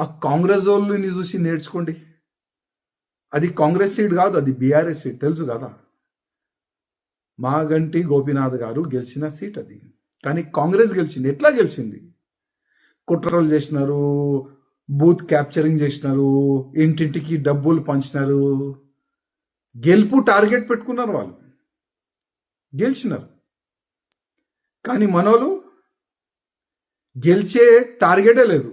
ఆ కాంగ్రెస్ వాళ్ళని చూసి నేర్చుకోండి. అది కాంగ్రెస్ సీట్ కాదు, అది బీఆర్ఎస్ సీట్, తెలుసు కదా. మాగంటి గోపీనాథ్ గారు గెలిచిన సీట్ అది. కానీ కాంగ్రెస్ గెలిచింది. ఎట్లా గెలిచింది? కుట్రలు చేసినారు, బూత్ క్యాప్చరింగ్ చేసినారు, ఇంటింటికి డబ్బులు పంచినారు. గెలుపు టార్గెట్ పెట్టుకున్నారు, వాళ్ళు గెలిచినారు. కానీ మనోళ్ళు గెలిచే టార్గెటే లేదు.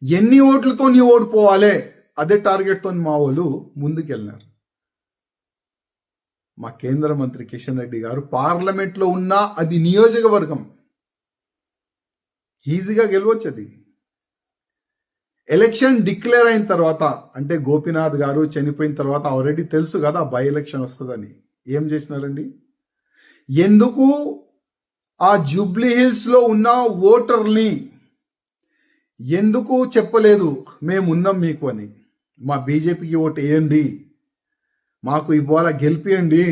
ఎన్ని ఓట్లతో నీ ఓడిపోవాలే అదే టార్గెట్తో మా వాళ్ళు ముందుకెళ్ళినారు. మా కేంద్ర మంత్రి కిషన్ రెడ్డి గారు పార్లమెంట్లో ఉన్నా అది నియోజకవర్గం ఈజీగా గెలవచ్చు. అది ఎలక్షన్ డిక్లేర్ అయిన తర్వాత, అంటే గోపీనాథ్ గారు చనిపోయిన తర్వాత ఆల్రెడీ తెలుసు కదా బై ఎలక్షన్ వస్తుందని. ఏం చేసినారండి? ఎందుకు ఆ జూబ్లీ హిల్స్ లో ఉన్న ఓటర్ని ఎందుకు చెప్పలేదు మేము ఉన్నాం మీకు అని? మా బీజేపీకి ఓటు వేయండి, మాకు ఇవాళ గెలిపియండి,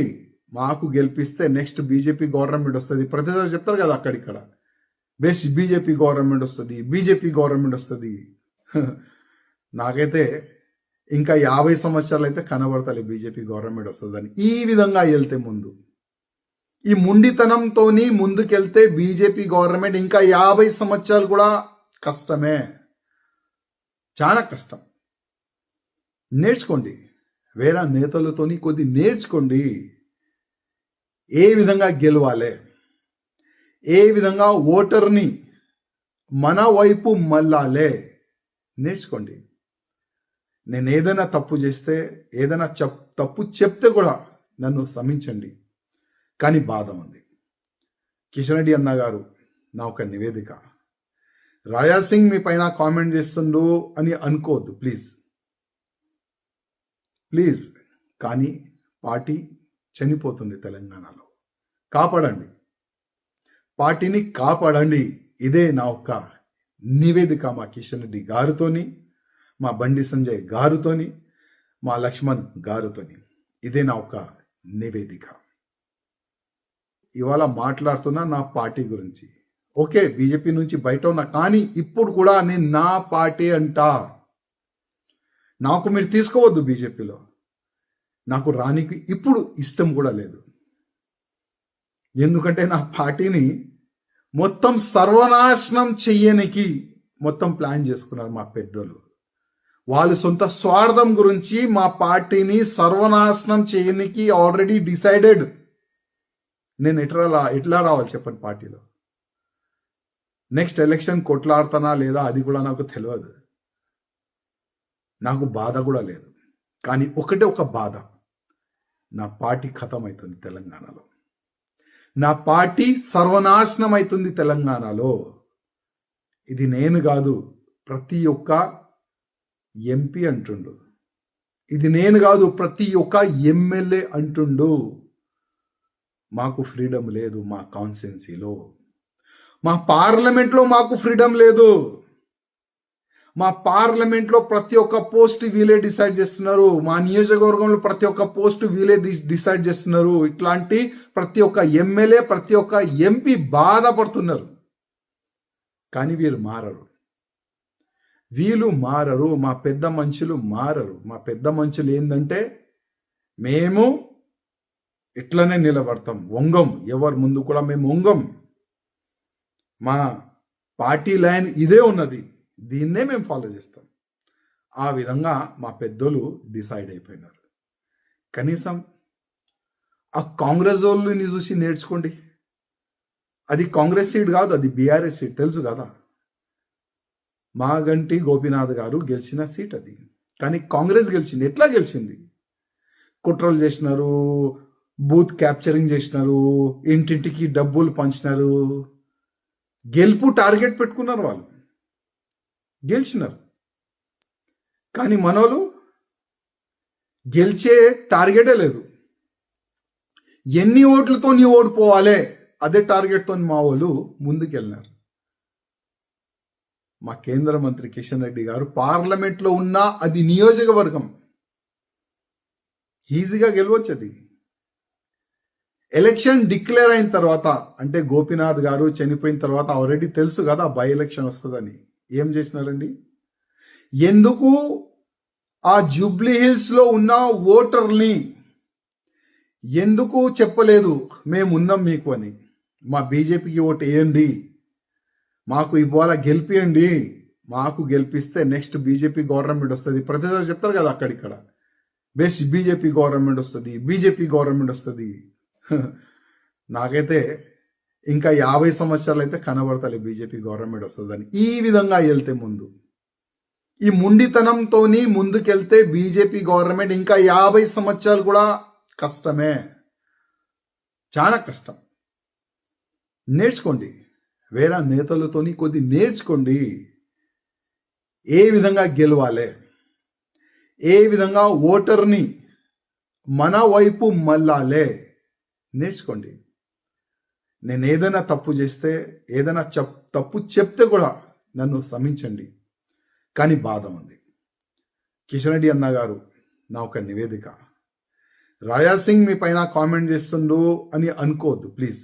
మాకు గెలిపిస్తే నెక్స్ట్ బీజేపీ గవర్నమెంట్ వస్తుంది. ప్రతిసారి చెప్తారు కదా అక్కడిక్కడ, బెస్ట్ బీజేపీ గవర్నమెంట్ వస్తుంది, బీజేపీ గవర్నమెంట్ వస్తుంది. నాకైతే ఇంకా 50 సంవత్సరాలు అయితే కనబడతాయి బీజేపీ గవర్నమెంట్ వస్తుందని. ఈ విధంగా వెళ్తే ముందు, ఈ ముండితనంతో ముందుకెళ్తే బీజేపీ గవర్నమెంట్ ఇంకా 50 సంవత్సరాలు కూడా కష్టమే, చాలా కష్టం. నేర్చుకోండి, వేరే నేతలతోని కొద్ది నేర్చుకోండి. ఏ విధంగా గెలవాలి, ఏ విధంగా ఓటర్ని మన వైపు మళ్ళాలే నేర్చుకోండి. నేను ఏదైనా తప్పు చేస్తే, ఏదైనా తప్పు చెప్తే కూడా నన్ను క్షమించండి. కానీ బాధ ఉంది. కిషన్ రెడ్డి అన్న గారు, నా ఒక నివేదిక, రాజా సింగ్ మీ పైన కామెంట్ చేస్తుండు అని అనుకోవద్దు ప్లీజ్ ప్లీజ్. కానీ పార్టీ చనిపోతుంది తెలంగాణలో, కాపాడండి, పార్టీని కాపాడండి. ఇదే నా ఒక్క నివేదిక మా కిషన్ రెడ్డి గారితోని, మా బండి సంజయ్ గారితోని, మా లక్ష్మణ్ గారితోని. ఇదే నా ఒక్క నివేదిక. ఇవాళ మాట్లాడుతున్నా నా పార్టీ గురించి. ఓకే, బీజేపీ నుంచి బయట ఉన్నా, కానీ ఇప్పుడు కూడా నేను నా పార్టీ అంటా. నాకు మీరు తీసుకోవద్దు బీజేపీలో, నాకు రానికి ఇప్పుడు ఇష్టం కూడా లేదు. ఎందుకంటే నా పార్టీని మొత్తం సర్వనాశనం చెయ్యనికి మొత్తం ప్లాన్ చేసుకున్నారు మా పెద్దలు. వాళ్ళు సొంత స్వార్థం గురించి మా పార్టీని సర్వనాశనం చేయనికి ఆల్రెడీ డిసైడెడ్. నేను ఎట్లా రావాలి చెప్పండి పార్టీలో? నెక్స్ట్ ఎలక్షన్ కొట్లాడుతానా లేదా అది కూడా నాకు తెలియదు, నాకు బాధ కూడా లేదు. కానీ ఒకటే ఒక బాధ, నా పార్టీ ఖతం అవుతుంది తెలంగాణలో, నా పార్టీ సర్వనాశనం అవుతుంది తెలంగాణలో. ఇది నేను కాదు, ప్రతి ఒక్క ఎంపీ అంటుండు. ఇది నేను కాదు, ప్రతి ఒక్క ఎమ్మెల్యే అంటుండు. మాకు ఫ్రీడమ్ లేదు మా కాన్స్టిట్యున్సీలో, మా పార్లమెంట్లో మాకు ఫ్రీడమ్ లేదు. మా పార్లమెంట్లో ప్రతి ఒక్క పోస్ట్ వీలే డిసైడ్ చేస్తున్నారు, మా నియోజకవర్గంలో ప్రతి ఒక్క పోస్ట్ వీలే డిసైడ్ చేస్తున్నారు. ఇట్లాంటి ప్రతి ఒక్క ఎమ్మెల్యే, ప్రతి ఒక్క ఎంపీ బాధపడుతున్నారు. కానీ వీళ్ళు మారరు, మా పెద్ద మనుషులు మారరు. మా పెద్ద మనుషులు ఏంటంటే, మేము ఇట్లనే నిలబడతాం, వంగం, ఎవరి ముందు కూడా మేము వంగం. మా పార్టీ లైన్ ఇదే ఉన్నది, దీన్నే మేము ఫాలో చేస్తాం. ఆ విధంగా మా పెద్దలు డిసైడ్ అయిపోయినారు. కనీసం ఆ కాంగ్రెస్ వాళ్ళని చూసి నేర్చుకోండి. అది కాంగ్రెస్ సీట్ కాదు, అది బీఆర్ఎస్ సీట్, తెలుసు కదా. మాగంటి గోపీనాథ్ గారు గెలిచిన సీట్ అది. కానీ కాంగ్రెస్ గెలిచింది. ఎట్లా గెలిచింది? కుట్రలు చేసినారు, బూత్ క్యాప్చరింగ్ చేసినారు, ఇంటింటికి డబ్బులు పంచినారు. గెలుపు టార్గెట్ పెట్టుకున్నారు, వాళ్ళు గెలిచినారు. కానీ మనోళ్ళు గెలిచే టార్గెటే లేదు. ఎన్ని ఓట్లతో నీ ఓడిపోవాలే అదే టార్గెట్తో మా వాళ్ళు ముందుకెళ్ళినారు. మా కేంద్ర మంత్రి కిషన్ రెడ్డి గారు పార్లమెంట్లో ఉన్నా అది నియోజకవర్గం ఈజీగా గెలవచ్చు. అది ఎలక్షన్ డిక్లేర్ అయిన తర్వాత, అంటే గోపీనాథ్ గారు చనిపోయిన తర్వాత ఆల్రెడీ తెలుసు కదా బై ఎలక్షన్ వస్తుందని. ఏం చేసినారండి? ఎందుకు ఆ జూబ్లీ హిల్స్ లో ఉన్న ఓటర్ని ఎందుకు చెప్పలేదు మేము ఉన్నాం మీకు అని? మా బీజేపీకి ఓటు వేయండి, మాకు ఇవాళ గెలిపియండి, మాకు గెలిపిస్తే నెక్స్ట్ బీజేపీ గవర్నమెంట్ వస్తుంది. ప్రతిసారి చెప్తారు కదా అక్కడిక్కడ, బెస్ట్ బీజేపీ గవర్నమెంట్ వస్తుంది, బీజేపీ గవర్నమెంట్ వస్తుంది. నాకైతే ఇంకా 50 సంవత్సరాలు అయితే కనబడతలే బీజేపీ గవర్నమెంట్ వస్తుందని. ఈ విధంగా వెళ్తే ముందు, ఈ ముండితనంతోని ముందుకెళ్తే బీజేపీ గవర్నమెంట్ ఇంకా 50 సంవత్సరాలు కూడా కష్టమే, చాలా కష్టం. నేర్చుకోండి, వేరే నేతలతోని కొద్ది నేర్చుకోండి. ఏ విధంగా గెలవాలి, ఏ విధంగా ఓటర్ని మన వైపు మళ్ళాలే నేర్చుకోండి. నేను ఏదైనా తప్పు చేస్తే, ఏదైనా తప్పు చెప్తే కూడా నన్ను క్షమించండి, కానీ బాధ ఉంది. కిషన్ రెడ్డి అన్న గారు, నా ఒక నివేదిక, రాజాసింగ్ మీ పైన కామెంట్ చేస్తుండు అని అనుకోవద్దు ప్లీజ్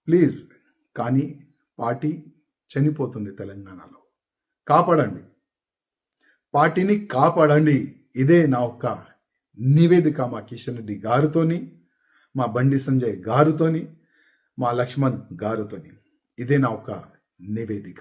ప్లీజ్. కానీ పార్టీ చనిపోతుంది తెలంగాణలో, కాపాడండి, పార్టీని కాపాడండి. ఇదే నా ఒక్క నివేదిక మా కిషన్ రెడ్డి గారితోని, మా బండి సంజయ్ గారితోని, మా లక్ష్మణ్ గారితోని. ఇదే నా ఒక నివేదిక.